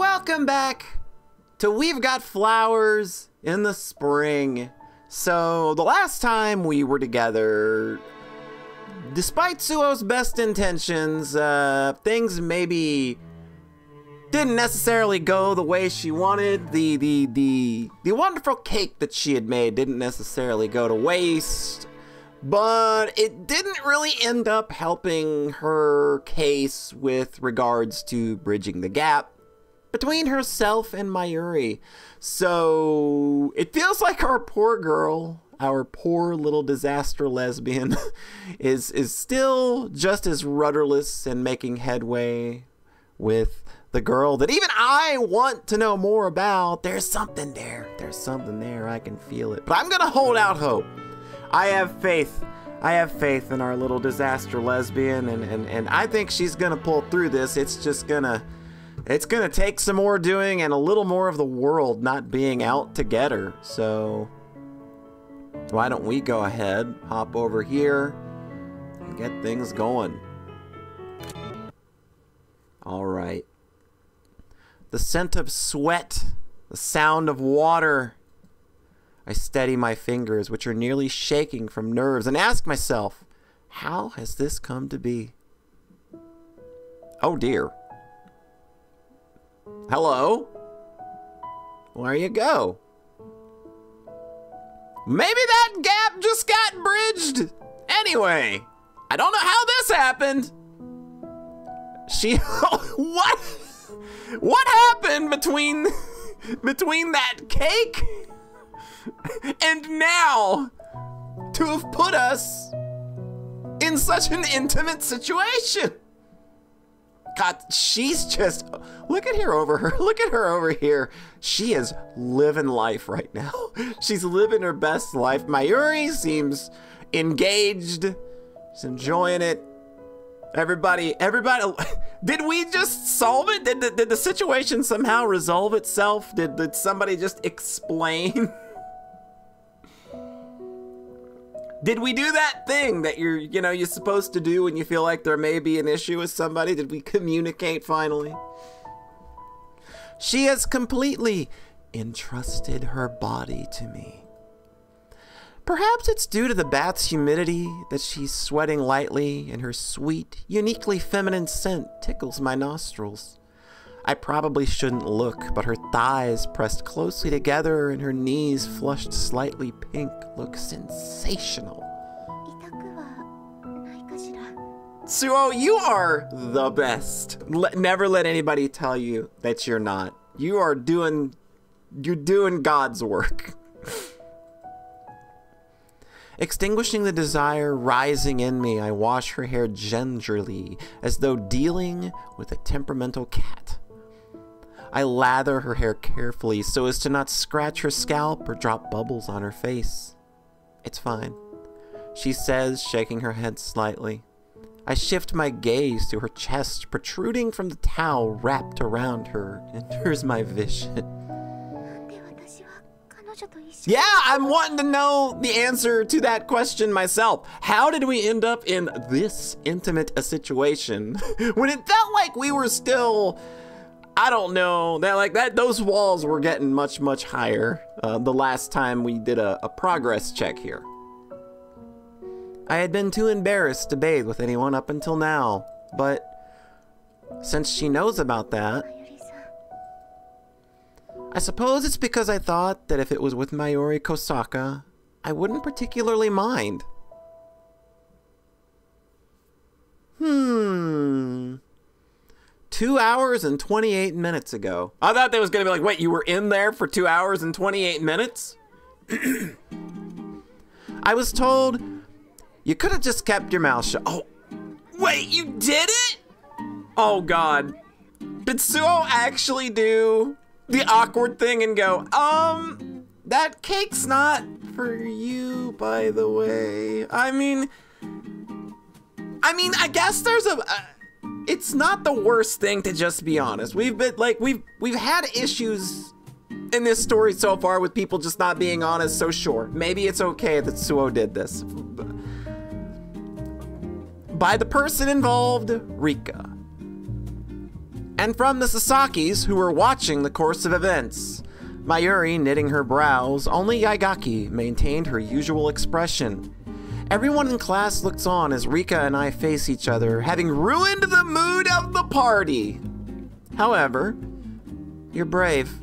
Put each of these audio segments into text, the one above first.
welcome back to We've Got Flowers in the Spring. So, the last time we were together, despite Suo's best intentions, things maybe didn't necessarily go the way she wanted. The wonderful cake that she had made didn't necessarily go to waste, but it didn't really end up helping her case with regards to bridging the gap between herself and Mayuri. So it feels like our poor girl, our poor little disaster lesbian, is still just as rudderless and making headway with the girl that even I want to know more about. There's something there. There's something there. I can feel it. But I'm gonna hold out hope. I have faith. I have faith in our little disaster lesbian, and I think she's gonna pull through this. It's gonna take some more doing and a little more of the world not being out to get her. So why don't we go ahead, hop over here, and get things going. All right. The scent of sweat, the sound of water. I steady my fingers, which are nearly shaking from nerves, and ask myself, how has this come to be? Oh dear. Hello? Where you go? Maybe that gap just got bridged. Anyway, I don't know how this happened. What? What happened between that cake and now to have put us in such an intimate situation? God, she's just, look at her over here. She is living life right now. She's living her best life. Mayuri seems engaged. She's enjoying it. Everybody, did we just solve it? Did the situation somehow resolve itself? Did somebody just explain? Did we do that thing that you're supposed to do when you feel like there may be an issue with somebody? Did we communicate finally? She has completely entrusted her body to me. Perhaps it's due to the bath's humidity that she's sweating lightly and her sweet, uniquely feminine scent tickles my nostrils. I probably shouldn't look, but her thighs pressed closely together and her knees flushed slightly pink look sensational. Suo, you are the best. Never let anybody tell you that you're not. You're doing God's work. Extinguishing the desire rising in me, I wash her hair gingerly, as though dealing with a temperamental cat. I lather her hair carefully so as to not scratch her scalp or drop bubbles on her face. It's fine, she says, shaking her head slightly. I shift my gaze to her chest, protruding from the towel wrapped around her, enters my vision. Yeah, I'm wanting to know the answer to that question myself. How did we end up in this intimate a situation when it felt like we were still, I don't know, those walls were getting much, much higher the last time we did a progress check here. I had been too embarrassed to bathe with anyone up until now, but since she knows about that, I suppose it's because I thought that if it was with Mayuri Kosaka, I wouldn't particularly mind. 2 hours and 28 minutes ago. I thought that was gonna be like, wait, you were in there for 2 hours and 28 minutes? I was told you could have just kept your mouth shut. Oh, wait, you did it? Oh God. Did Suo actually do the awkward thing and go, that cake's not for you, by the way. I mean, I guess there's it's not the worst thing to just be honest. We've had issues in this story so far with people just not being honest, so sure, maybe it's okay that Suo did this. By the person involved, Rika. and from the Sasakis who were watching the course of events. Mayuri knitting her brows, only Yaigaki maintained her usual expression. Everyone in class looks on as Rika and I face each other, having ruined the mood of the party. However, you're brave.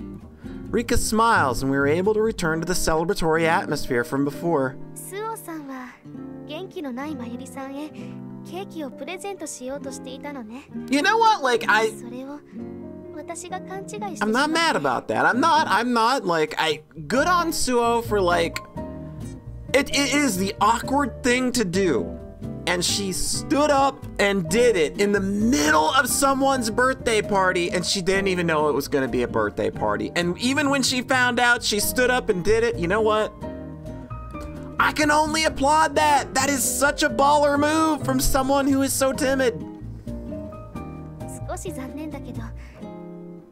Rika smiles and we were able to return to the celebratory atmosphere from before. You know what, like, I'm not mad about that. I'm not, like, good on Suo for, like, it is the awkward thing to do. And she stood up and did it in the middle of someone's birthday party, and she didn't even know it was gonna be a birthday party. And even when she found out, she stood up and did it. You know what? I can only applaud that. That is such a baller move from someone who is so timid.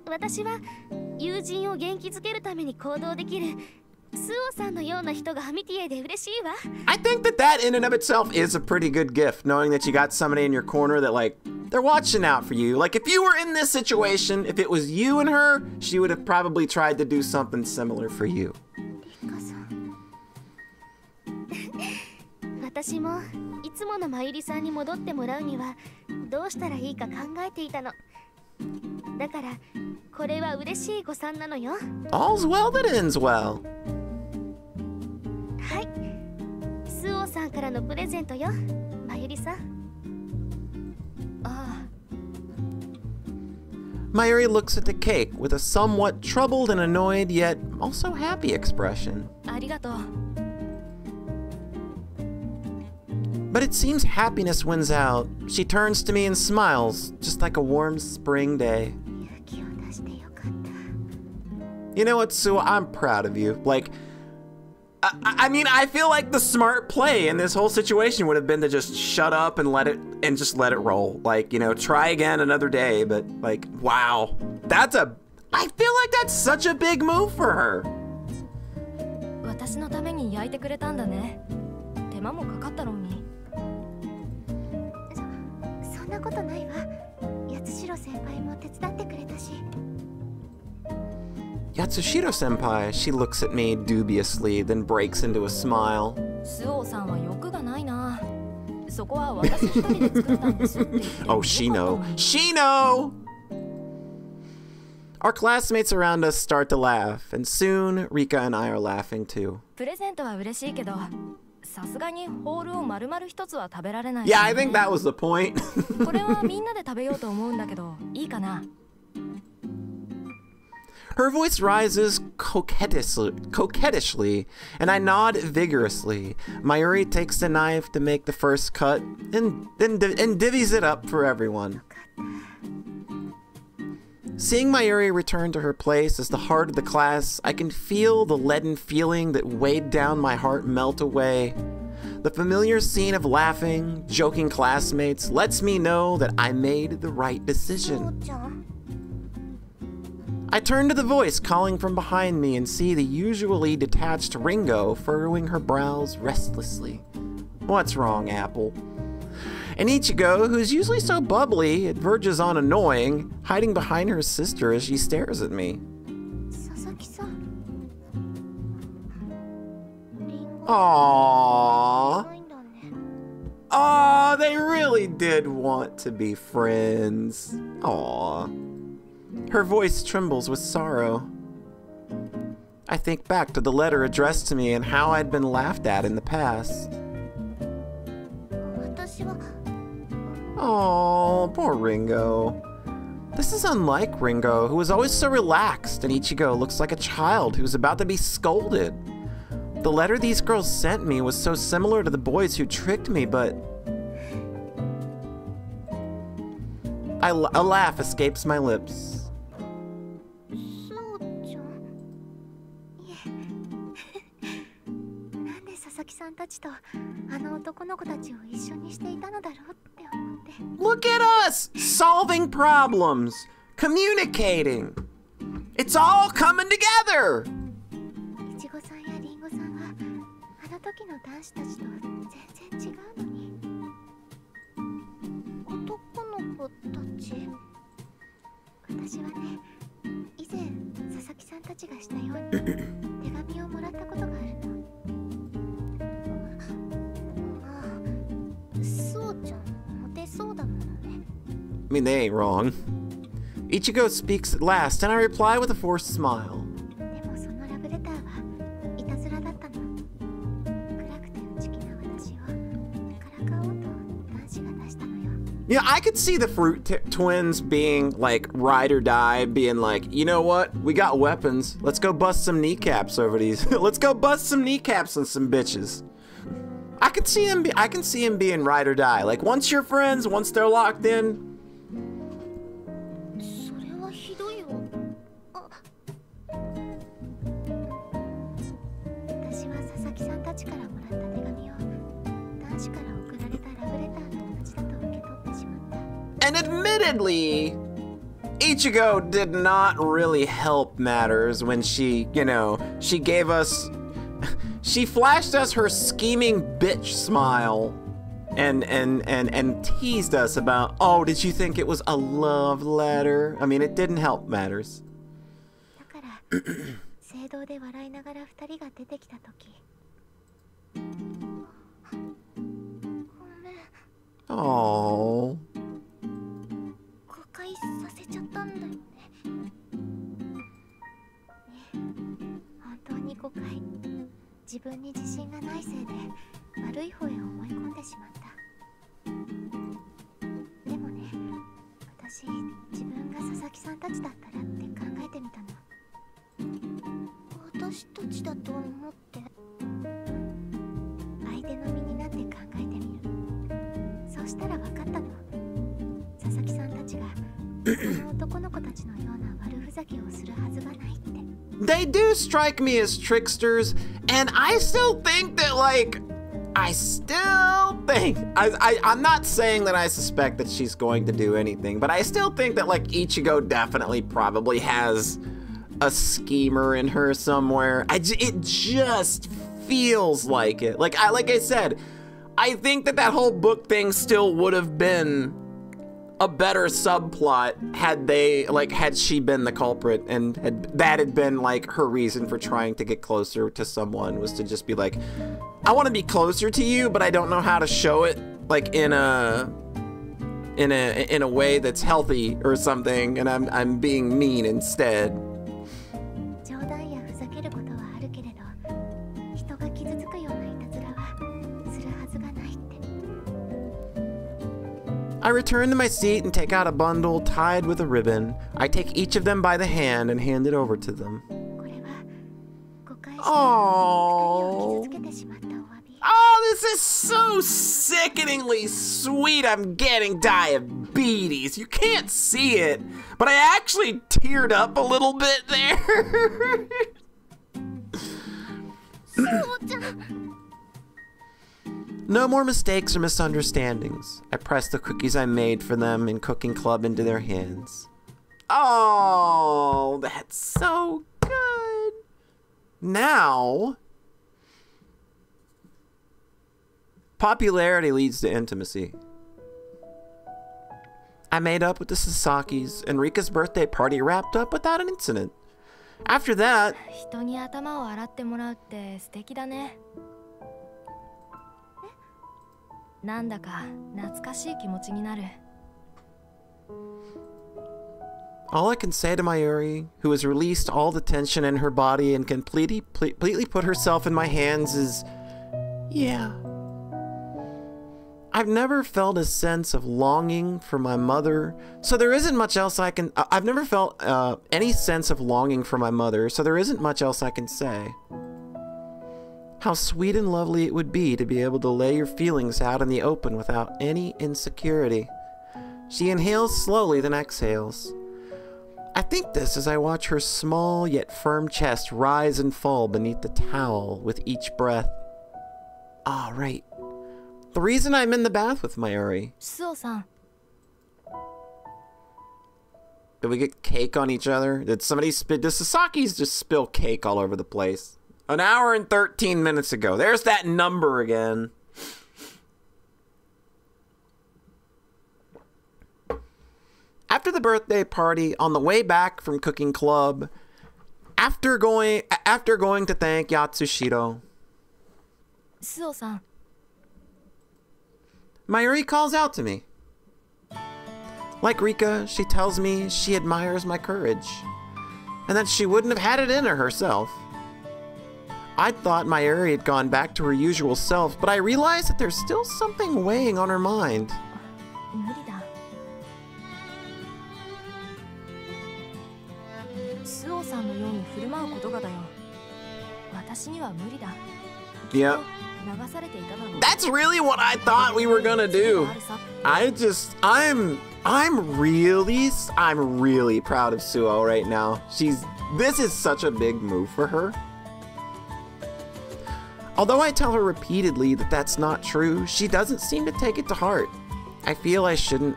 I think that in and of itself is a pretty good gift, knowing that you got somebody in your corner that, like, they're watching out for you. Like, if you were in this situation, if it was you and her, she would have probably tried to do something similar for you. All's well that ends well. Mayuri looks at the cake with a somewhat troubled and annoyed yet also happy expression. But it seems happiness wins out. She turns to me and smiles, just like a warm spring day. You know what, Suo? I'm proud of you. Like, I mean, I feel like the smart play in this whole situation would have been to just shut up and just let it roll. Like, you know, try again another day, but, like, wow. I feel like that's such a big move for her. Yatsushiro-senpai, she looks at me dubiously, then breaks into a smile. Oh, Shino! Our classmates around us start to laugh, and soon Rika and I are laughing too. Yeah, I think that was the point. Her voice rises coquettishly, and I nod vigorously. Mayuri takes the knife to make the first cut, and divvies it up for everyone. Seeing Mayuri return to her place as the heart of the class, I can feel the leaden feeling that weighed down my heart melt away. The familiar scene of laughing, joking classmates lets me know that I made the right decision. I turn to the voice calling from behind me and see the usually detached Ringo furrowing her brows restlessly. What's wrong, Apple? And Ichigo, who's usually so bubbly, it verges on annoying, hiding behind her sister as she stares at me. Aww. Aww, they really did want to be friends. Aww. Her voice trembles with sorrow. I think back to the letter addressed to me and how I'd been laughed at in the past. Oh, poor Ringo. This is unlike Ringo, who was always so relaxed, and Ichigo looks like a child who's about to be scolded. The letter these girls sent me was so similar to the boys who tricked me, but... a laugh escapes my lips. Look at us! Solving problems! Communicating! It's all coming together! 私はね、以前佐々木さんたちがしたように手紙をもらったことがあるの。ああ、そうちゃんモテそうだものね。I mean, they ain't wrong. Ichigo speaks at last, and I reply with a forced smile. でもそのラブレターはいたずらだったの。暗くて内気な私をからかおうと男子が出したのよ。Yeah, I could see the Fruit Twins being like ride or die, being like, you know what? We got weapons. Let's go bust some kneecaps over these. Let's go bust some kneecaps on some bitches. I can see him being ride or die. Like once you're friends, once they're locked in. それはひどいよ。私は佐々木さんたちからもらった手紙を男子から送られたラブレターと同じだと受け取ってしまった。And admittedly, Ichigo did not really help matters when she, you know, she gave us, she flashed us her scheming bitch smile and teased us about, oh, did you think it was a love letter? I mean, it didn't help matters. だから聖堂で笑いながら二人が出てきたとき、ごめん。Oh. 誤解させちゃったんだよね。ね、本当に誤解。自分に自信がないせいで悪い方へ思い込んでしまった。でもね、私自分が佐々木さんたちだったらって考えてみたの。私たちだと思って相手の身になって考えてみる。そうしたら分かったの。佐々木さんたちが他の男の子たちのような悪ふざけをするはずがないって。They do strike me as tricksters, and I still think that, like, I'm not saying that I suspect that she's going to do anything, but I still think that, like, Ichigo definitely probably has a schemer in her somewhere. It just feels like it. Like I said, I think that whole book thing still would have been a better subplot had she been the culprit, and that had been like her reason for trying to get closer to someone, was to just be like, I want to be closer to you, but I don't know how to show it, like in a way that's healthy or something, and I'm being mean instead. 冗談やふざけることはあるけれど、人が傷つくようないたずらはするはずがないって。I return to my seat and take out a bundle tied with a ribbon. I take each of them by the hand and hand it over to them. これは誤解して二人 Oh. を傷つけてしまったお詫び。Oh, this is so sickeningly sweet. I'm getting diabetes. You can't see it, but I actually teared up a little bit there. そうちゃん。 No more mistakes or misunderstandings. I press the cookies I made for them in Cooking Club into their hands. Oh, that's so good. Now, popularity leads to intimacy. I made up with the Sasaki's, and Rika's birthday party wrapped up without an incident. After that, 人に頭を洗ってもらうって素敵だね。なんだか懐かしい気持ちになる。all I can say to Mayuri, who has released all the tension in her body and completely put herself in my hands, is, yeah. I've never felt a sense of longing for my mother, so there isn't much else I can... I've never felt any sense of longing for my mother, so there isn't much else I can say. How sweet and lovely it would be to be able to lay your feelings out in the open without any insecurity. She inhales slowly, then exhales. I think this as I watch her small yet firm chest rise and fall beneath the towel with each breath. Ah, right. The reason I'm in the bath with Mayuri. Suo-san. Did we get cake on each other? Did somebody spit? Did Sasaki's just spill cake all over the place? An hour and 13 minutes ago. There's that number again. After after the birthday party, on the way back from cooking club, after going to thank Yatsushiro, スオさん Mayuri calls out to me. Like Rika, she tells me she admires my courage, and that she wouldn't have had it in her herself. I thought Mayuri had gone back to her usual self, but I realized that there's still something weighing on her mind. 無理だスオさんのように振る舞うことがだよ私には無理だ Yep. 流されていただろう That's really what I thought we were gonna do. I'm really proud of Suo right now. This is such a big move for her. Although I tell her repeatedly that that's not true, she doesn't seem to take it to heart. I feel I shouldn't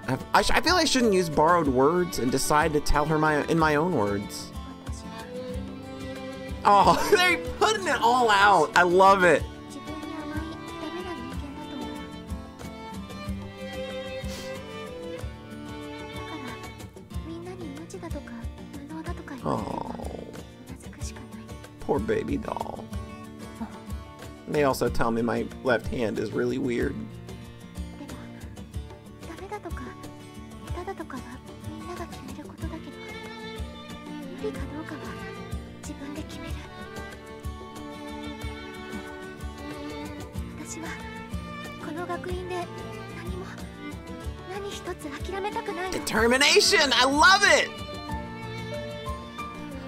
use borrowed words and decide to tell her in my own words. Oh, they're putting it all out. I love it. 自分に甘いダメな人間だと思う。だからみんなに無知だとか無能だとか言われる Oh, とうなずくしかない。 poor baby doll. They also tell me my left hand is really weird. でもダメだとか下手だとかはみんなが決めることだけど無理かどうかは自分で決める。私はこの学院で何一つ諦めたくないの。 Determination! I love it!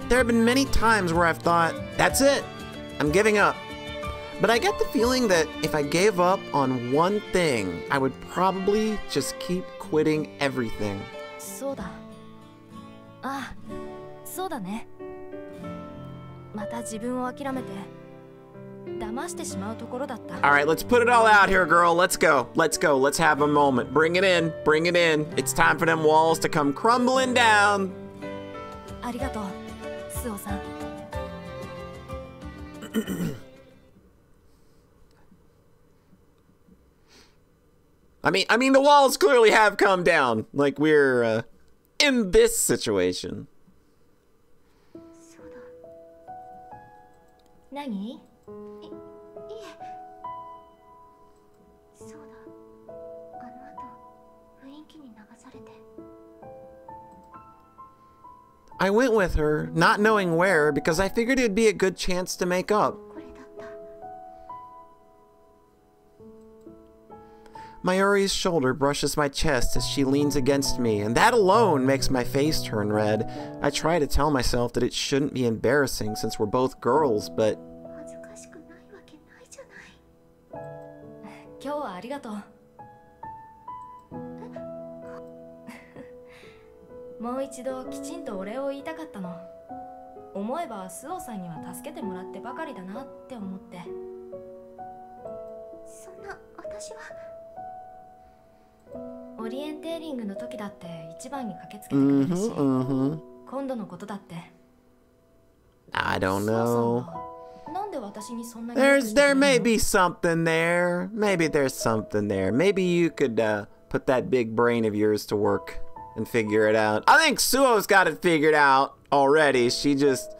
There have been many times where I've thought, that's it, I'm giving up. But I get the feeling that if I gave up on one thing, I would probably just keep quitting everything. そうだああそうだねまた自分を諦めて騙してしまうところだった Alright, let's put it all out here, girl. Let's go. Let's go. Let's have a moment. Bring it in. Bring it in. It's time for them walls to come crumbling down. ありがとうスオさん I mean, the walls clearly have come down. Like we're in this situation. そうだ。何いえそうだあの後雰囲気に流されて I went with her, not knowing where, because I figured it'd be a good chance to make up. これだった。 Mayuri's shoulder brushes my chest as she leans against me, and that alone makes my face turn red. I try to tell myself that it shouldn't be embarrassing since we're both girls, but 恥ずかしくないわけないじゃない。今日はありがとうもう一度きちんとお礼を言いたかったの思えばスオさんには助けてもらってばかりだなって思ってそんな私はオリエンテーリングの時だって一番に駆けつけてくれるし、今度のことだって I don't スオ know. さんはなんで私にそんなに There may be something there. Maybe there's something there. Maybe you could put that big brain of yours to work and figure it out. I think Suo's got it figured out already. She just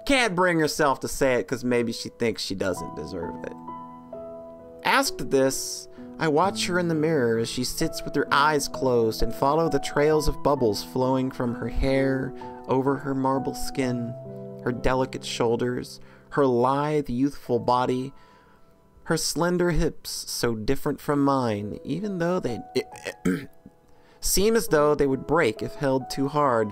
can't bring herself to say it because maybe she thinks she doesn't deserve it. Asked this, I watch her in the mirror as she sits with her eyes closed and follow the trails of bubbles flowing from her hair over her marble skin, her delicate shoulders, her lithe, youthful body, her slender hips so different from mine, even though they seem as though they would break if held too hard.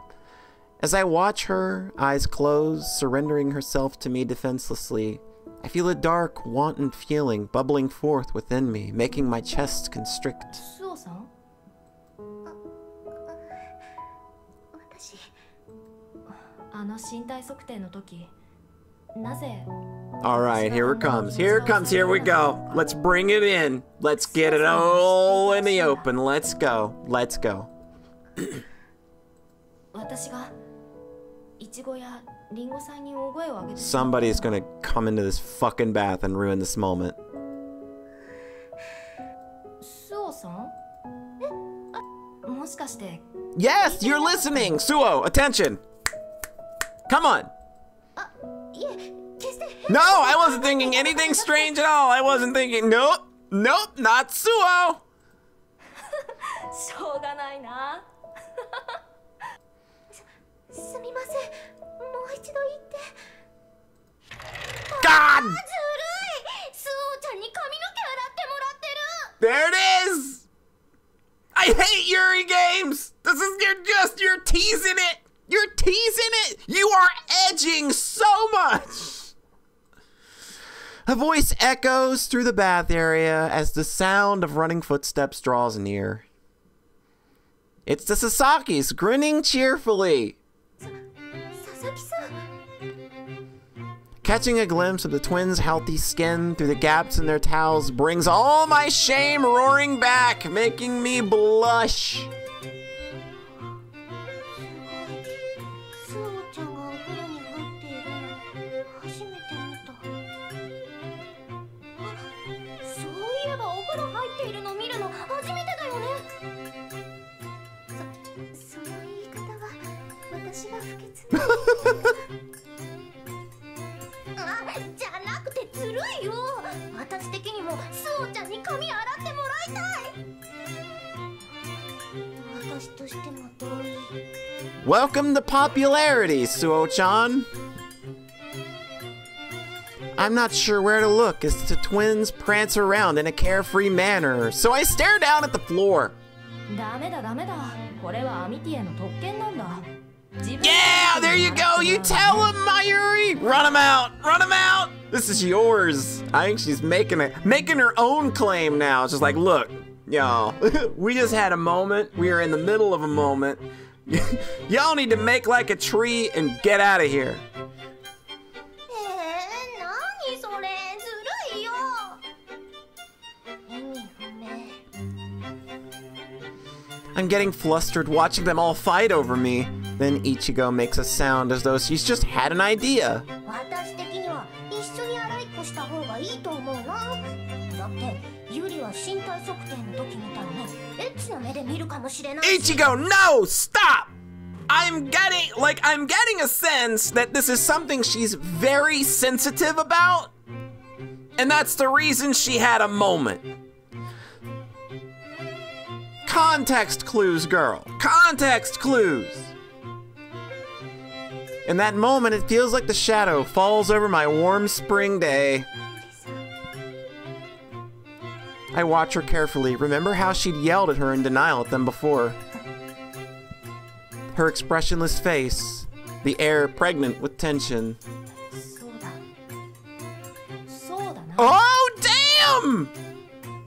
As I watch her, eyes closed, surrendering herself to me defenselessly, I feel a dark, wanton feeling bubbling forth within me, making my chest constrict. スオさん私あの身体測定の時なぜ Alright, here it comes. Here it comes. Here we go. Let's bring it in. Let's get it all in the open. Let's go. Let's go. 私がイチゴやリンゴさんに大声を上げて Somebody's gonna come into this fucking bath and ruin this moment. スオさんもしかして Yes, you're listening! Suo, attention! Come on! あ、いえ、決して変 No, I wasn't thinking anything strange at all. I wasn't thinking, nope, nope, not Suo! しょうがないな。すみません。もう一度言って。 God! ずるい。スオちゃんに髪の毛洗ってもらってる。 There it is! I hate Yuri games! You're teasing it! You're teasing it! You are edging so much! A voice echoes through the bath area as the sound of running footsteps draws near. It's the Sasakis, grinning cheerfully. 佐々木さん。 Catching a glimpse of the twins' healthy skin through the gaps in their towels brings all my shame roaring back, making me blush. スオちゃんがお風呂に入っているの初めて見た。あ、そういえばお風呂入っているの見るの初めてだよね。その言い方は私が不潔な。あ、じゃなくてずるいよ。私的にもスオちゃんに髪洗ってもらいたい。私としても同意。 Welcome to popularity, Suo-chan. I'm not sure where to look as the twins prance around in a carefree manner, so I stare down at the floor. ダメだダメだ。これはアミティへの特権なんだ。 Yeah, there you go. You tell him, Mayuri. Run him out. Run him out. This is yours. I think she's making her own claim now. It's just like, look, y'all, we just had a moment. We are in the middle of a moment. Y'all need to make like a tree and get out of here. 何それずるいよ。意味不明。 I'm getting flustered watching them all fight over me. Then Ichigo makes a sound as though she's just had an idea. 私的には一緒に洗いっこした方がいいと思うな。だってユリは身体測定の時みたいにエッチな目で見るかもしれないし。 Ichigo, no! Stop! I'm getting a sense that this is something she's very sensitive about. And that's the reason she had a moment. Context clues, girl. Context clues. In that moment, it feels like the shadow falls over my warm spring day. I watch her carefully. Remember how she'd yelled at her in denial at them before. Her expressionless face, the air pregnant with tension. そうだ。そうだな。 Oh, damn!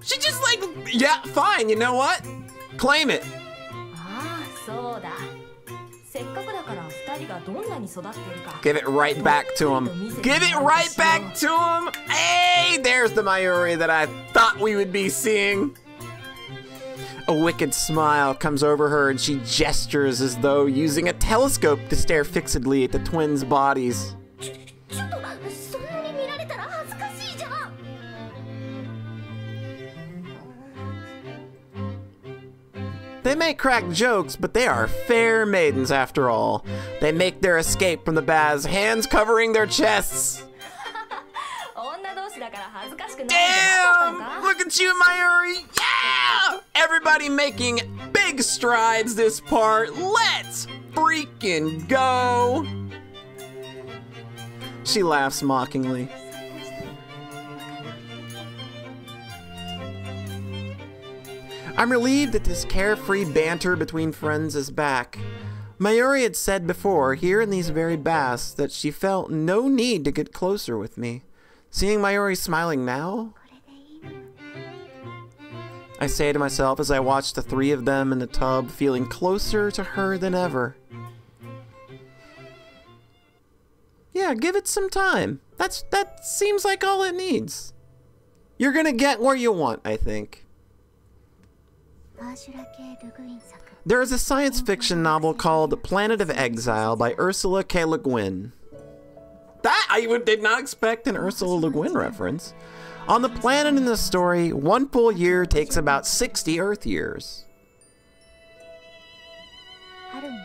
She just like, yeah, fine, you know what? Claim it. ああ、そうだ。せっかくだから二人がどんなに育っているか。 Give it right back to him. Give it right back to him. Hey, there's the Mayuri that I thought we would be seeing. A wicked smile comes over her and she gestures as though using a telescope to stare fixedly at the twins' bodies. ちょっとそんなに見られたら恥ずかしいじゃん。 They may crack jokes, but they are fair maidens after all. They make their escape from the baths, hands covering their chests. 女同士だから恥ずかしくないんじゃなかったの Damn! か？ Look at you, Mayuri! Yeah! Everybody making big strides this part. Let's freaking go! She laughs mockingly. I'm relieved that this carefree banter between friends is back. Mayuri had said before, here in these very baths, that she felt no need to get closer with me. Seeing Mayuri smiling now, I say to myself as I watch the three of them in the tub, feeling closer to her than ever. Yeah, give it some time. That seems like all it needs. You're gonna get where you want, I think. There is a science fiction novel called Planet of Exile by Ursula K. Le Guin. That I did not expect an Ursula Le Guin reference. On the planet in the story, one full year takes about 60 Earth years. 春に15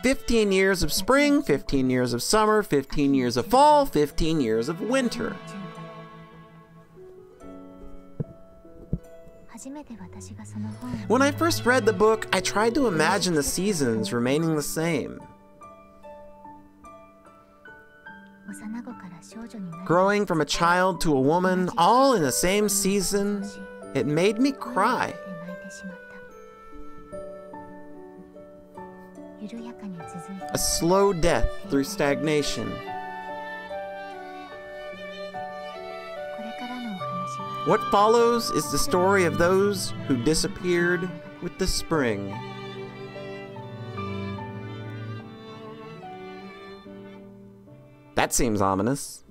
年 15 years of spring, 15 years of summer, 15 years of fall, 15 years of winter. 初めて私がその本を When I first read the book, I tried to imagine the seasons remaining the same. 幼子から少女になる Growing from a child to a woman, all in the same season, it made me cry. 泣いてしまった緩やかに続いて A slow death through stagnation. これからのお話は What follows is the story of those who disappeared with the spring. That seems ominous.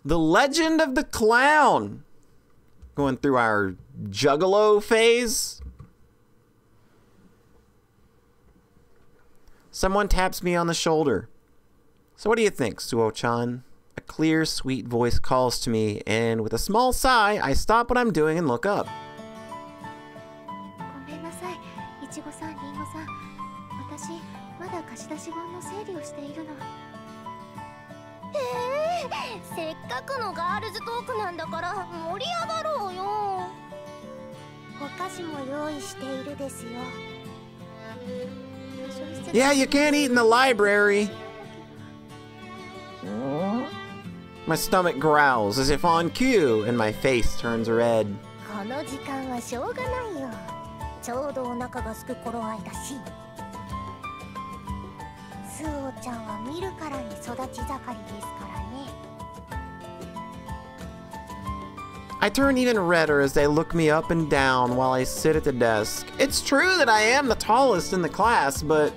The Legend of the Clown. Going through our juggalo phase. Someone taps me on the shoulder. So what do you think, Suo-chan? A clear, sweet voice calls to me, and with a small sigh, I stop what I'm doing and look up. ごめんなさいいちごさんりんごさん私まだ貸し出し本の整理をしているのせっかくのガールズトークなんだから盛り上がろうよ。お菓子も用意しているですよ Yeah, you can't eat in the library. My stomach growls as if on cue, and my face turns red. この時間はしょうがないよちょうどお腹がすく頃合いだしスーオちゃんは見るからに育ち盛りですからね I turn even redder as they look me up and down while I sit at the desk. It's true that I am the tallest in the class, but...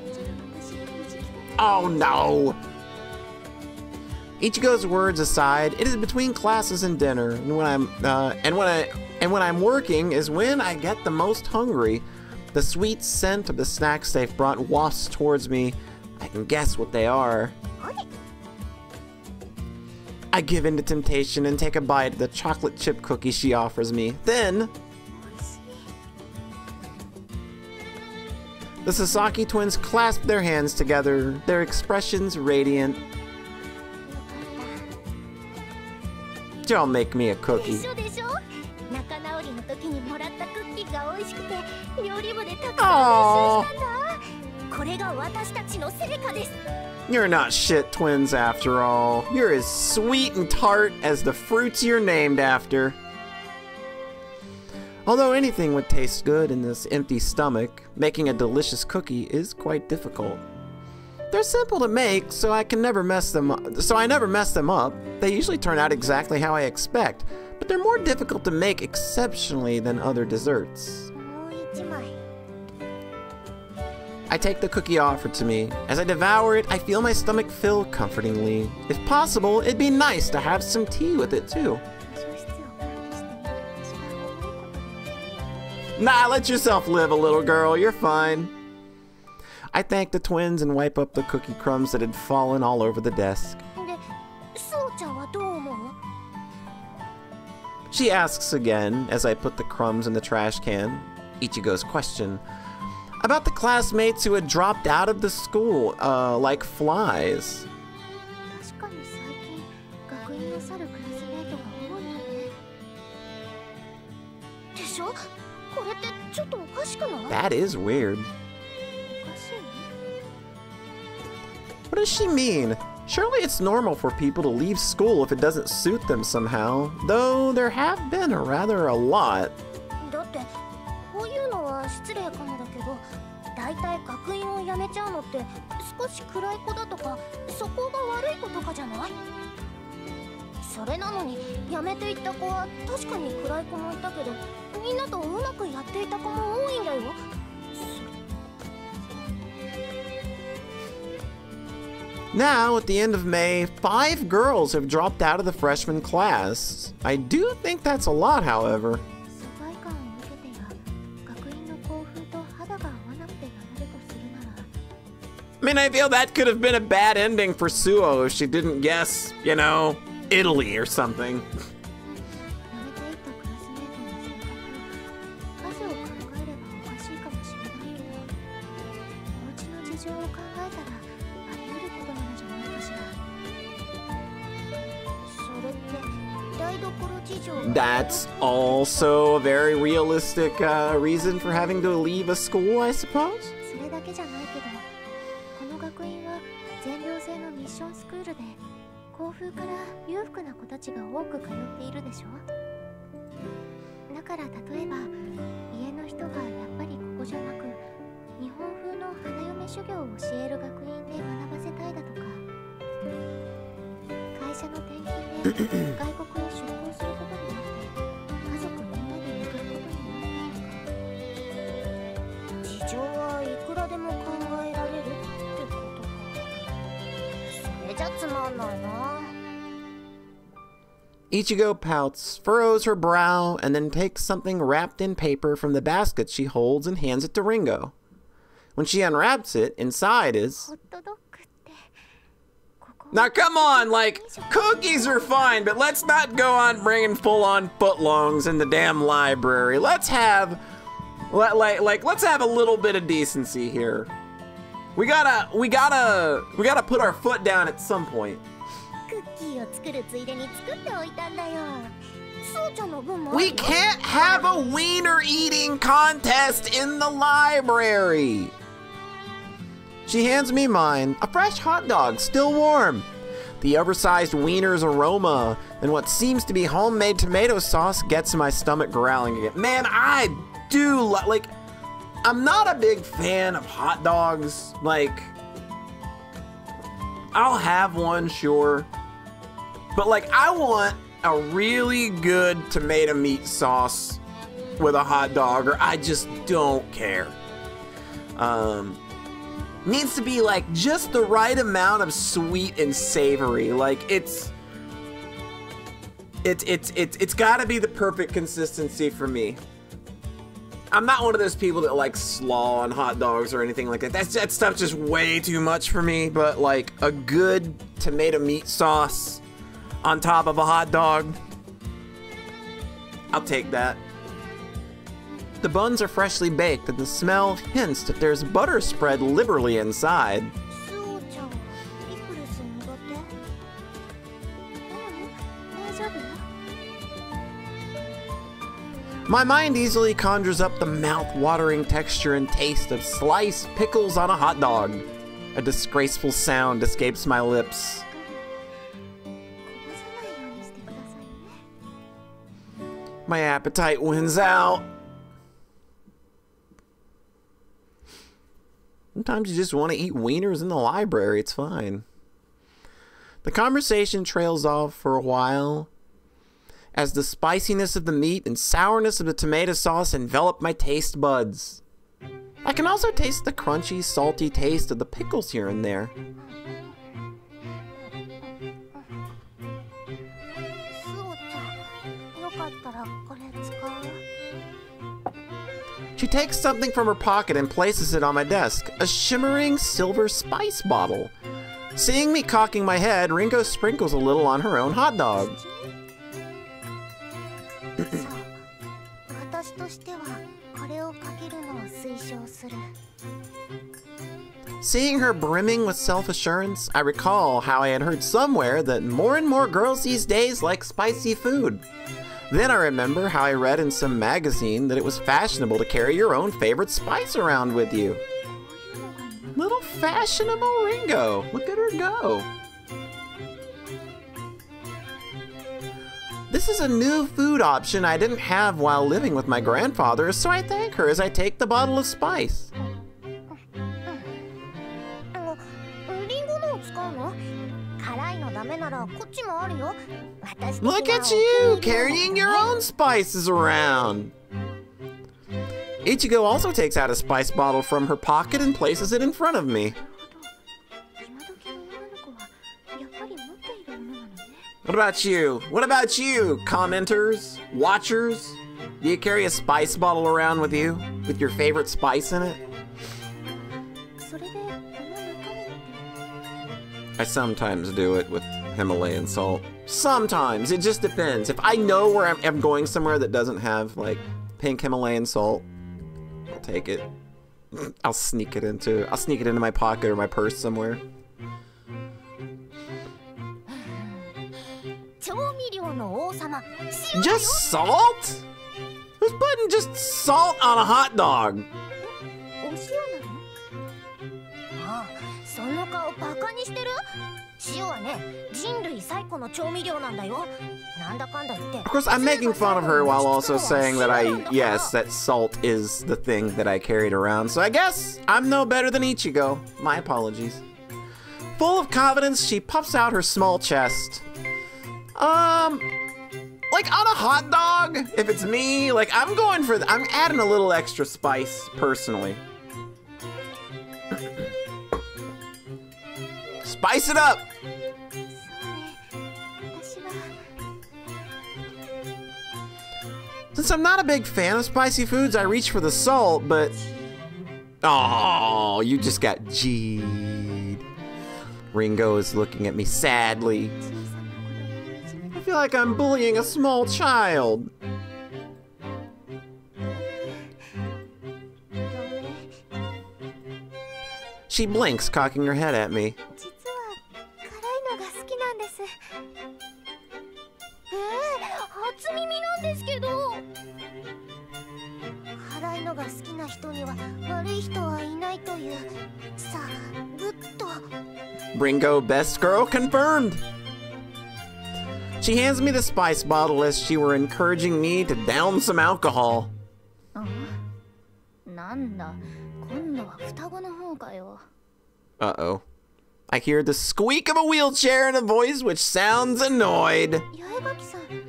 Oh no! Ichigo's words aside, it is between classes and dinner, and when I'm working is when I get the most hungry. The sweet scent of the snacks they've brought wafts towards me. I can guess what they are. I give in to temptation and take a bite of the chocolate chip cookie she offers me. Then, the Sasaki twins clasp their hands together, their expressions radiant. Don't make me a cookie. でしょ仲直りの時にもらったクッキーが美味しくて料理部でたくさん練習したんだこれが私たちの成果です You're not shit twins after all. You're as sweet and tart as the fruits you're named after. Although anything would taste good in this empty stomach, making a delicious cookie is quite difficult. They're simple to make, so I never mess them up. They usually turn out exactly how I expect, but they're more difficult to make exceptionally than other desserts. もう一枚 I take the cookie offered to me. As I devour it, I feel my stomach fill comfortingly. If possible, it'd be nice to have some tea with it too. 図書室を管理してみる私は重いことで Nah, let yourself live, a little girl. You're fine. I thank the twins and wipe up the cookie crumbs that had fallen all over the desk. でスオちゃんはどう思う She asks again as I put the crumbs in the trash can. Ichigo's question. About the classmates who had dropped out of the school, like flies. 確かに最近学院を去るクラスメートが多いよねでしょこれってちょっとおかしくない That is weird. おかしい What does she mean? Surely it's normal for people to leave school if it doesn't suit them somehow, though there have been a lot. だってこういうのは失礼かもだけどだいたい学院を辞めちゃうのって少し暗い子だとか素行が悪い子とかじゃないそれなのに辞めていった子は確かに暗い子もいたけどみんなとうまくやっていた子も多いんだよ Now, at the end of May, 5 girls have dropped out of the freshman class. I do think that's a lot, however. 疎外感を受けてや学院の校風と肌が合わなくてやめるとするなら I mean, I feel that could have been a bad ending for Suo if she didn't guess, you know, Italy or something. 辞めていったクラスメートの性格数を考え情を考えたらあり得ることなのじゃないかしら。それって台所事情。That's also a very realistic reason for having to leave a school, I suppose. それだけじゃないけど、この学院は全寮制のミッションスクールで校風から裕福な子たちが多く通っているでしょ。だから例えば家の人がやっぱりここじゃなく日本風の花嫁修行を教える学院で学ばせたいだとか、会社の転勤で外国へ出向することになって家族みんなで向かうことになったりとか、事情はいくらでも考えられるってことか。それじゃつまんないな。Ichigo pouts, furrows her brow, and then takes something wrapped in paper from the basket she holds and hands it to Ringo. When she unwraps it, inside is... ホットドッグってここ。 Now come on, like, cookies are fine, but let's not go on bringing full-on footlongs in the damn library. Let's have, let's have a little bit of decency here. We gotta put our foot down at some point. クッキーを作るついでに作っておいたんだよ。そうちゃんの分もある We よ。 can't have a wiener eating contest in the library. She hands me mine, a fresh hot dog, still warm. The oversized wiener's aroma and what seems to be homemade tomato sauce gets my stomach growling again. Man, I do like, I'm not a big fan of hot dogs. Like, I'll have one, sure. But like, I want a really good tomato meat sauce with a hot dog, or I just don't care. Needs to be like just the right amount of sweet and savory. Like it's gotta be the perfect consistency for me. I'm not one of those people that like slaw on hot dogs or anything like that. That stuff's just way too much for me, but like a good tomato meat sauce on top of a hot dog, I'll take that. The buns are freshly baked and the smell hints that there's butter spread liberally inside. そうちゃん、ピクルス苦手？大丈夫？ My mind easily conjures up the mouth-watering texture and taste of sliced pickles on a hot dog. A disgraceful sound escapes my lips. こぼさないようにしてくださいね。 My appetite wins out. Sometimes you just want to eat wieners in the library. It's fine. The conversation trails off for a while as the spiciness of the meat and sourness of the tomato sauce envelop my taste buds. I can also taste the crunchy, salty taste of the pickles here and there. そうちゃん、よかったらこれ使う？ She takes something from her pocket and places it on my desk, a shimmering silver spice bottle. Seeing me cocking my head, Ringo sprinkles a little on her own hot dog. 私としてはこれをかけるのを推奨する。 Seeing her brimming with self-assurance, I recall how I had heard somewhere that more and more girls these days like spicy food. Then I remember how I read in some magazine that it was fashionable to carry your own favorite spice around with you. Little fashionable Ringo. Look at her go. This is a new food option I didn't have while living with my grandfather, so I thank her as I take the bottle of spice. リンゴのを使うの？辛いのダメならこっちもあるよ。私 Look at you, carrying your own spices around. Ichigo also takes out a spice bottle from her pocket and places it in front of me. 今時の女の子はやっぱり持っているものなのね。 What about you? What about you, commenters, watchers? Do you carry a spice bottle around with you, with your favorite spice in it? それでこの中身って。 I sometimes do it with Himalayan salt. Sometimes, it just depends. If I know where I'm going somewhere that doesn't have like pink Himalayan salt, I'll take it. I'll sneak it into my pocket or my purse somewhere. 調味料の王様、塩よ。 Just salt? Who's putting just salt on a hot dog? お塩なの？ああ、その顔バカにしてる？塩はね、人類最古の調味料なんだよ。なんだかんだ言って。Of course, I'm making fun of her while also saying that yes, that salt is the thing that I carried around. So I guess I'm no better than Ichigo. My apologies. Full of confidence, she puffs out her small chest. Like on a hot dog, if it's me, like I'm adding a little extra spice, personally. Spice it up! Since I'm not a big fan of spicy foods, I reach for the salt, but... Oh, you just got G'd. Ringo is looking at me sadly. I feel like I'm bullying a small child. She blinks, cocking her head at me. 実は辛いのが好きなんです。初耳なんですけど。辛いのが好きな人には悪い人はいないという。さあ、ぐっと。Ringo, best girl confirmed. She hands me the spice bottle as she were encouraging me to down some alcohol. なんだ、今度は双子の方かよ。 Uh-oh. I hear the squeak of a wheelchair in a voice which sounds annoyed. 八重垣さん、今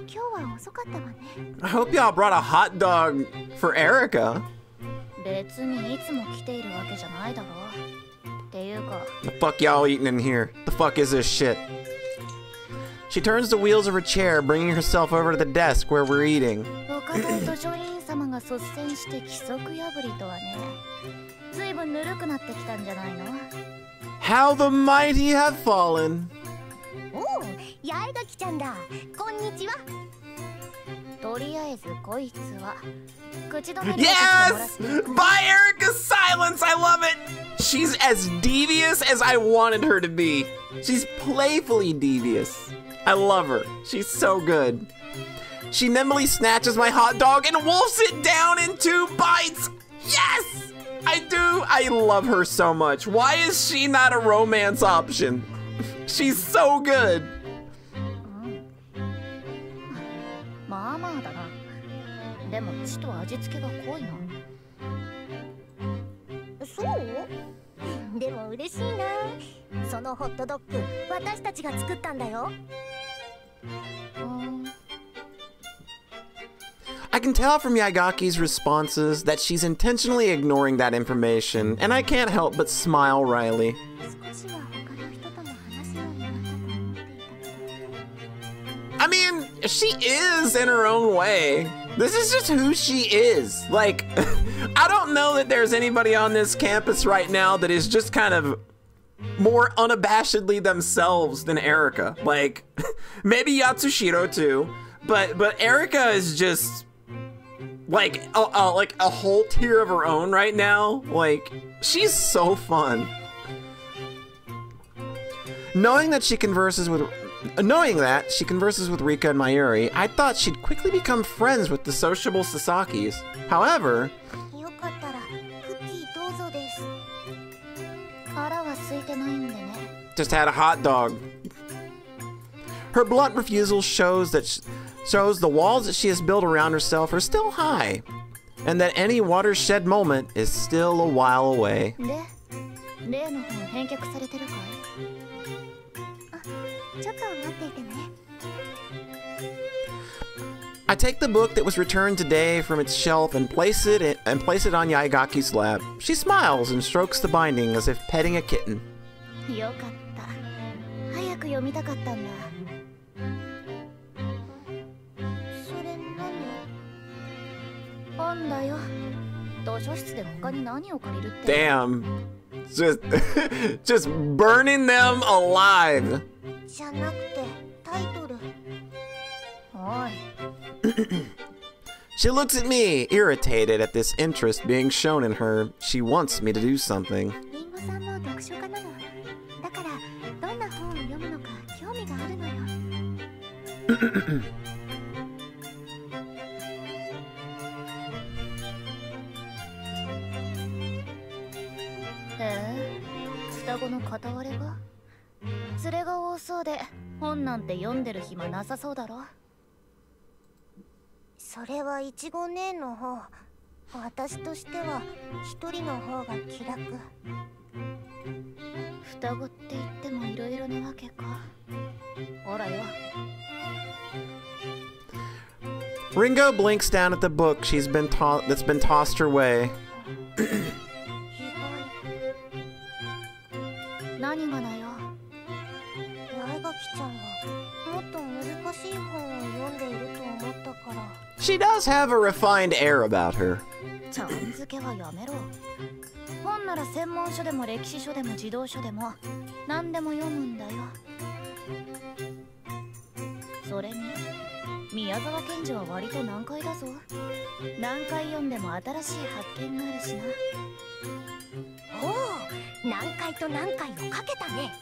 日は遅かったわね。 I hope y'all brought a hot dog for Erica. 別にいつも来ているわけじゃないだろう。っていうか、 The fuck y'all eating in here? The fuck is this shit? She turns the wheels of her chair, bringing herself over to the desk where we're eating. 岡田図書委員様が率先して規則破りとはね。ずいぶんぬるくなってきたんじゃないの？ How the mighty have fallen. おお、八重垣ちゃんだ。こんにちは。とりあえずこいつは口止め料としてもらって Yes! By Erica's silence, I love it! She's as devious as I wanted her to be. She's playfully devious. I love her. She's so good. She nimbly snatches my hot dog and wolfs it down in 2 bites. Yes! I do. I love her so much. Why is she not a romance option? She's so good. まあまあだな。でも血と味付けが濃いな。そう？でも嬉しいな。そのホットドッグ、私たちが作ったんだよ。I can tell from Yagaki's responses that she's intentionally ignoring that information, and I can't help but smile wryly. 少しは他の人とも話すようになったと思っていたけど。 I mean, she is in her own way. This is just who she is. Like, I don't know that there's anybody on this campus right now that is just kind of more unabashedly themselves than Erica. Like, maybe Yatsushiro too, but Erica is just like a whole tier of her own right now. Like, she's so fun. Knowing that she converses with Rika and Mayuri, I thought she'd quickly become friends with the sociable Sasakis. However, よかったらクッキーどうぞです。腹は空いてないんでね。 just had a hot dog. Her blunt refusal shows the walls that she has built around herself are still high, and that any watershed moment is still a while away. で、例の本返却されてるかい？あ、ちょっと待っていてね。 I take the book that was returned today from its shelf and place it on Yaigaki's lap. She smiles and strokes the binding as if petting a kitten. よかった。早く読みたかったんだ。それ何？本だよ。図書室で他に何を借りるって？ Damn. Just burning them alive. じゃなくてタイトル。おい。She looks at me, irritated at this interest being shown in her. She wants me to do something. リンゴさんも読書家なの。だからどんな本を読むのか興味があるのよ。へえ、双子の片割れが連れが多そうで本なんて読んでる暇なさそうだろ。それはいちご姉の方。私としては一人の方が気楽。双子って言ってもいろいろなわけか。ほらよ。Ringo blinks down at the book that's been tossed her way. 何がだよ。八重垣ちゃんがもっと難しい本を読んでいると思ったから。She does have a refined air about her. ちゃん付けはやめろ。本なら専門書でも歴史書でも児童書でも何でも読むんだよ。それに宮沢賢治は割と難解だぞ。何回読んでも新しい発見があるしな。おお、何回と何回をかけたね。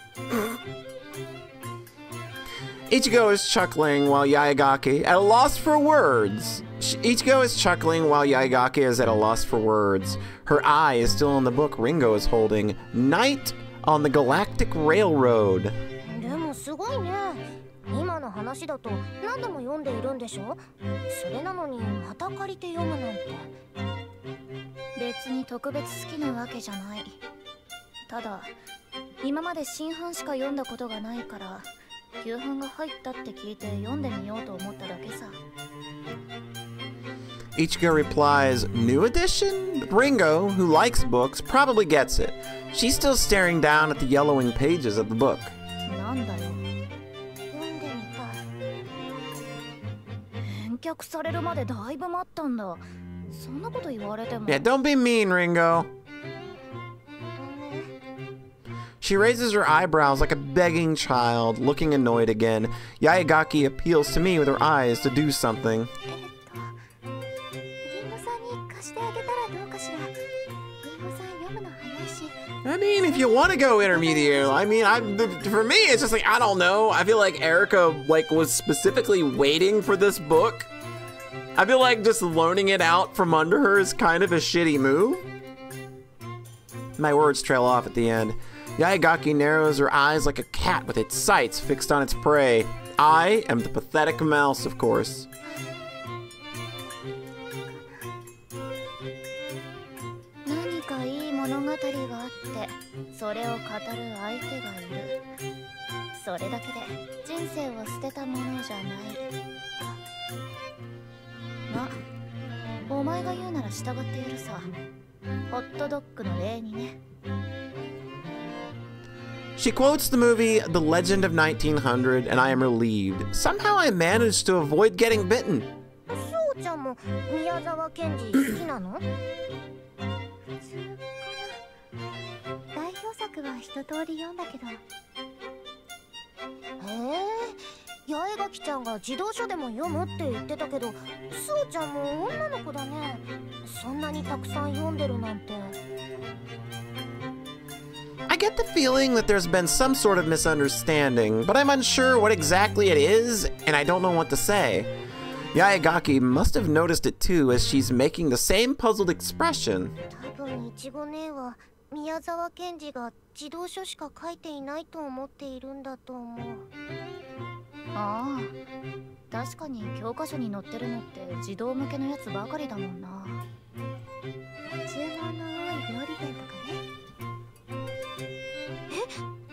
Ichigo is chuckling while Yaegaki at a loss for words. Ichigo is chuckling while Yaegaki is at a loss for words. Her eye is still on the book Ringo is holding. Night on the Galactic Railroad. でもすごいね。今の話だと何度も読んでいるんでしょ。それなのにまた借りて読むなんて。別に特別好きなわけじゃない。ただ今まで新版しか読んだことがないから旧版が入ったって聞いて読んでみようと思っただけさ。Ichigo replies, "New edition?" Ringo, who likes books, probably gets it. She's still staring down at the yellowing pages of the book. なんだよ。読んでみたい。返却されるまでだいぶ待ったんだ。そんなこと言われても。Yeah, don't be mean, Ringo. She raises her eyebrows like a begging child, looking annoyed again. Yaegaki appeals to me with her eyes to do something. I mean, if you want to go intermediate, I mean, for me, it's just like, I don't know. I feel like Erica, was specifically waiting for this book. I feel like just loaning it out from under her is kind of a shitty move. My words trail off at the end. Yaegaki narrows her eyes like a cat with its sights fixed on its prey. I am the pathetic mouse, of course. 何かいい物語があってそれを語る相手がいる。それだけで人生を捨てたものじゃない。ま、お前が言うなら従ってやるさ。ホットドッグの例にね。She quotes the movie The Legend of 1900, and I am relieved. Somehow I managed to avoid getting bitten. そうちゃんも宮沢賢治好きなの？普通かな。代表作は一通り読んだけど。八重垣ちゃんが児童書でも読むって言ってたけど、そうちゃんも女の子だね。そんなにたくさん読んでるなんて。I get the feeling that there's been some sort of misunderstanding, but I'm unsure what exactly it is, and I don't know what to say. Yaegaki must have noticed it too, as she's making the same puzzled expression. 多分いちご姉は宮沢賢治が児童書しか書いていないと思っているんだと思う。ああ、確かに教科書に載ってるのって児童向けのやつばかりだもんな。注文の多い料理店とかね。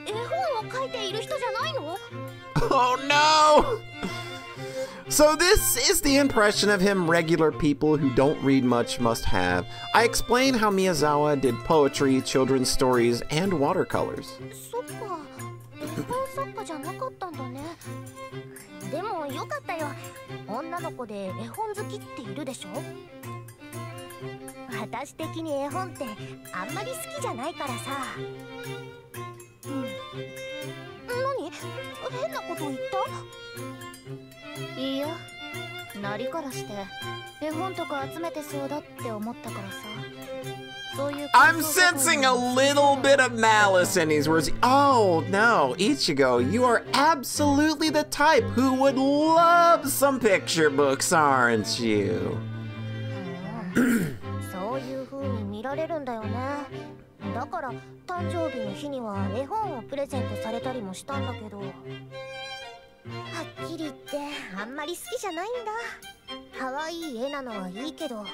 絵本を書いている人じゃないの？ Oh no! So this is the impression of him regular people who don't read much must have. I explain how Miyazawa did poetry, children's stories, and watercolors. そっか、絵本作家じゃなかったんだね。でもよかったよ。女の子で絵本好きっているでしょ？私的に絵本ってあんまり好きじゃないからさ。何？変なこと言った？いいよ。なりからして絵本とか集めてそうだって思ったからさ。そういう。I'm sensing a little bit of malice in these words. Oh no, Ichigo, you are absolutely the type who would love some picture books, aren't you? そういう風に見られるんだよね。だから誕生日の日には絵本をプレゼントされたりもしたんだけど、はっきり言ってあんまり好きじゃないんだ。可愛い絵なのはいいけど、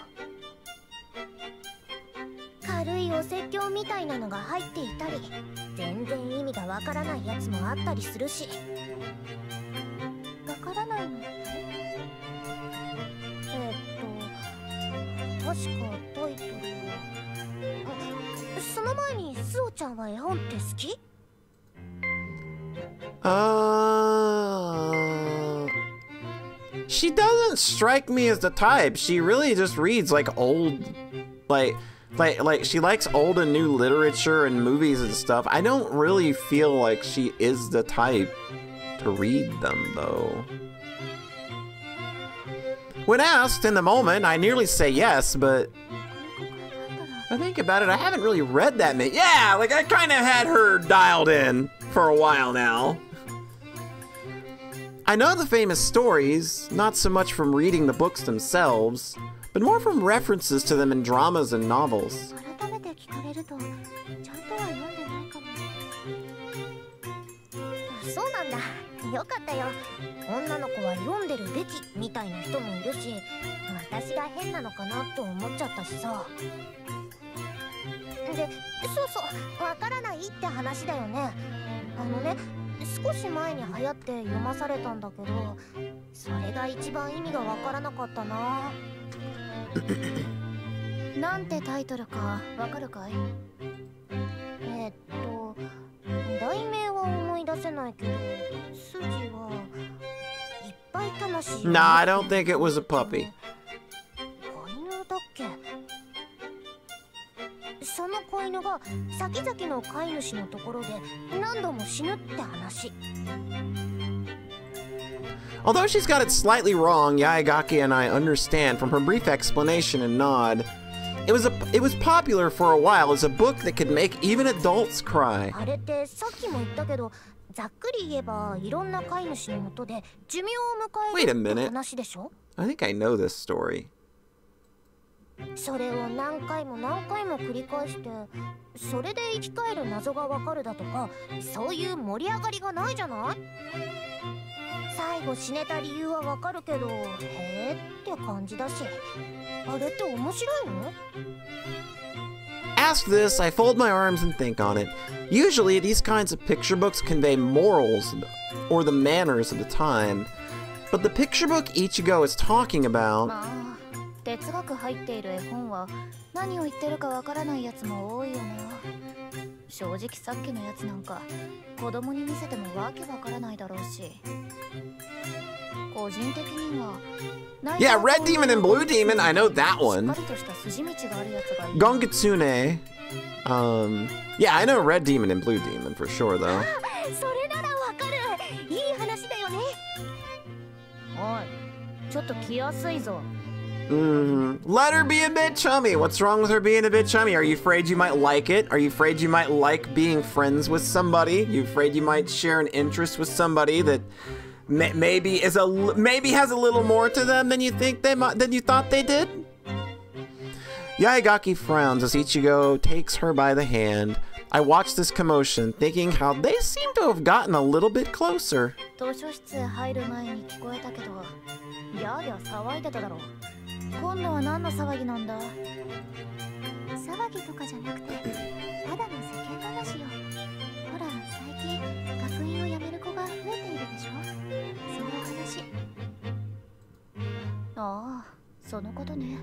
軽いお説教みたいなのが入っていたり、全然意味がわからないやつもあったりするし。わからないの？確かタイトルは、その前にスオちゃんは絵本って好き？She doesn't strike me as the type. She really just reads like old, like she likes old and new literature and movies and stuff. I don't really feel like she is the type to read them though. When asked in the moment, I nearly say yes, but I think about it, I haven't really read that many. Yeah, like I kind of had her dialed in for a while now. I know the famous stories, not so much from reading the books themselves, but more from references to them in dramas and novels. 改めて聞かれるとちゃんとは読んでないかも。そうなんだ。よかったよ。女の子は読んでるべきみたいな人もいるし、私が変なのかなと思っちゃったしさ。で、そうそう、わからないって話だよね。少し前に流行って読まされたんだけど、それが一番意味がわからなかったな。なんてタイトルかわかるかい？題名は思い出せないけど、筋はいっぱい魂。Nah, I don't think it was a puppy. 子犬だっけ？その子犬が先々の飼い主のところで何度も死ぬって話。Although she's got it slightly wrong, Yaegaki and I understand from her brief explanation and nod. It was popular for a while as a book that could make even adults cry. あれってさっきも言ったけど、ざっくり言えばいろんな飼い主のもとで寿命を迎えるって話でしょ？ I think I know this story. それを何回も何回も繰り返して、それで生き返る謎がわかるだとか、そういう盛り上がりがないじゃない？最後死ねた理由はわかるけど、へーって感じだし、あれって面白いの？Asked this, I fold my arms and think on it. Usually, these kinds of picture books convey morals or the manners of the time. But the picture book Ichigo is talking about... 哲学入っている絵本は何を言ってるかわからないやつも多いよな。正直さっきのやつなんか子供に見せてもわけわからないだろうし。個人的には Yeah, Red Demon and Blue Demon, I know that one. Gongetsune. Yeah, I know Red Demon and Blue Demon for sure though. それならわかる。いい話だよね。おい、ちょっと来やすいぞ。Let her be a bit chummy. What's wrong with her being a bit chummy? Are you afraid you might like it? Are you afraid you might like being friends with somebody? You afraid you might share an interest with somebody that maybe has a little more to them than you thought they did? Yaegaki frowns as Ichigo takes her by the hand. I watch this commotion, thinking how they seem to have gotten a little bit closer. 図書室入る前に聞こえたけど、やーや騒いでただろう。今度は何の騒ぎなんだ？騒ぎとかじゃなくて、ただの世間話よ。ほら、最近学院を辞める子が増えているでしょ？その話。ああ、そのことね。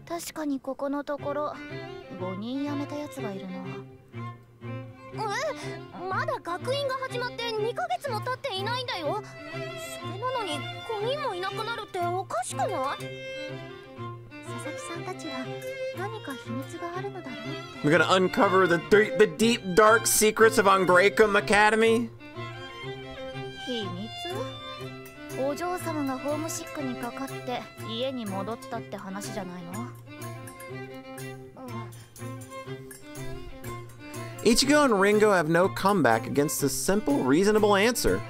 確かにここのところ5人辞めたやつがいるな。まだ学院が始まって2ヶ月も経っていないんだよ。それなのに5人もいなくなるっておかしくない？佐々木さんたちは何か秘密があるのだろうって。 We're gonna uncover the deep dark secrets of Angrekum Academy. 秘密？個お嬢様がホームシックにかかって家に戻ったって話じゃないの？ Ichigo and Ringo have no comeback against this simple, reasonable answer.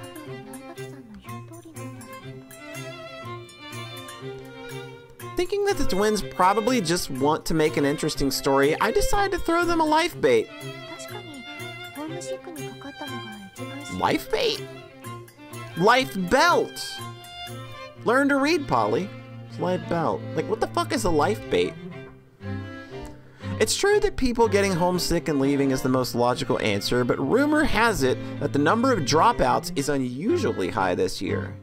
Thinking that the twins probably just want to make an interesting story, I decided to throw them a life bait. Life bait? Life belt! Learn to read, Polly. Life belt. Like, what the fuck is a life bait? It's true that people getting homesick and leaving is the most logical answer, but rumor has it that the number of dropouts is unusually high this year.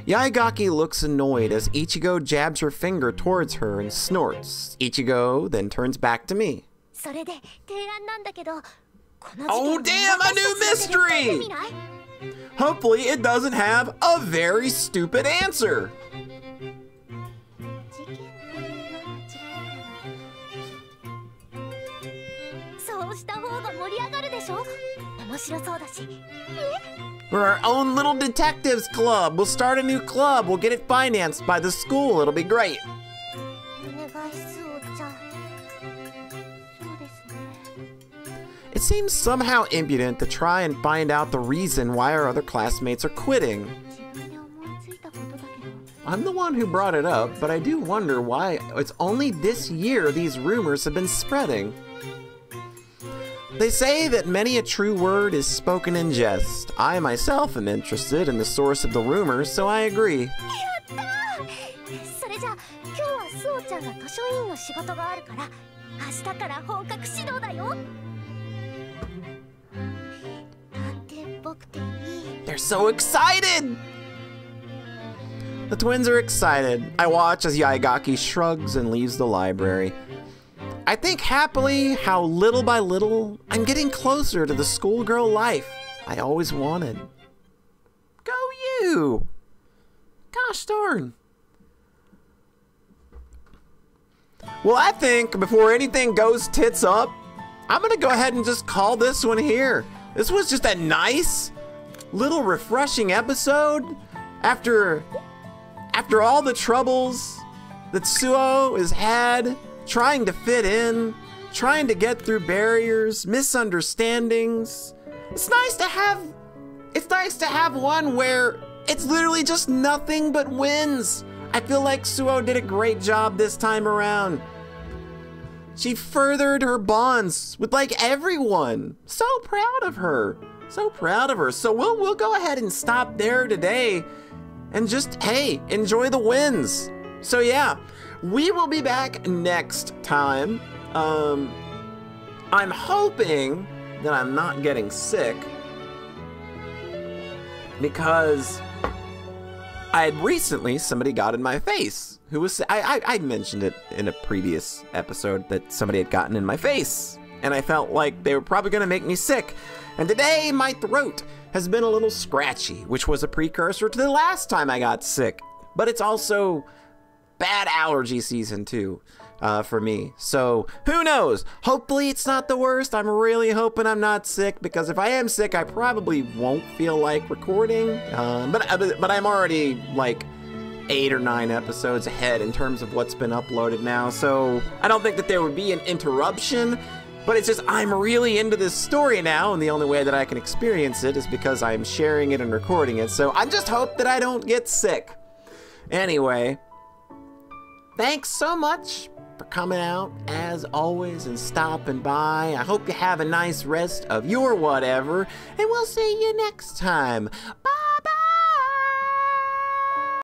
Yaegaki looks annoyed as Ichigo jabs her finger towards her and snorts. Ichigo then turns back to me. Oh damn, a new mystery! Hopefully it doesn't have a very stupid answer. We're our own little detectives club. We'll start a new club. We'll get it financed by the school. It'll be great. It seems somehow impudent to try and find out the reason why our other classmates are quitting. I'm the one who brought it up, but I do wonder why it's only this year these rumors have been spreading. They say that many a true word is spoken in jest. I myself am interested in the source of the rumors, so I agree. They're so excited! The twins are excited. I watch as Yaegaki shrugs and leaves the library. I think happily how little by little I'm getting closer to the schoolgirl life I always wanted. Go you! Gosh darn. Well, I think before anything goes tits up, I'm gonna go ahead and just call this one here. This was just a nice, little refreshing episode after all the troubles that Suo has had trying to fit in, trying to get through barriers, misunderstandings. It's nice to have one where it's literally just nothing but wins. I feel like Suo did a great job this time around. She furthered her bonds with like everyone. So proud of her. So proud of her. So we'll go ahead and stop there today and just, hey, enjoy the wins. So yeah, we will be back next time. I'm hoping that I'm not getting sick because I had recently, somebody got in my face who was, I mentioned it in a previous episode that somebody had gotten in my face and I felt like they were probably gonna make me sick. And today my throat has been a little scratchy, which was a precursor to the last time I got sick. But it's also bad allergy season too for me. So who knows? Hopefully it's not the worst. I'm really hoping I'm not sick because if I am sick, I probably won't feel like recording. But I'm already like 8 or 9 episodes ahead in terms of what's been uploaded now. So I don't think that there would be an interruption. But it's just, I'm really into this story now, and the only way that I can experience it is because I'm sharing it and recording it. So I just hope that I don't get sick. Anyway, thanks so much for coming out, as always, and stopping by. I hope you have a nice rest of your whatever, and we'll see you next time.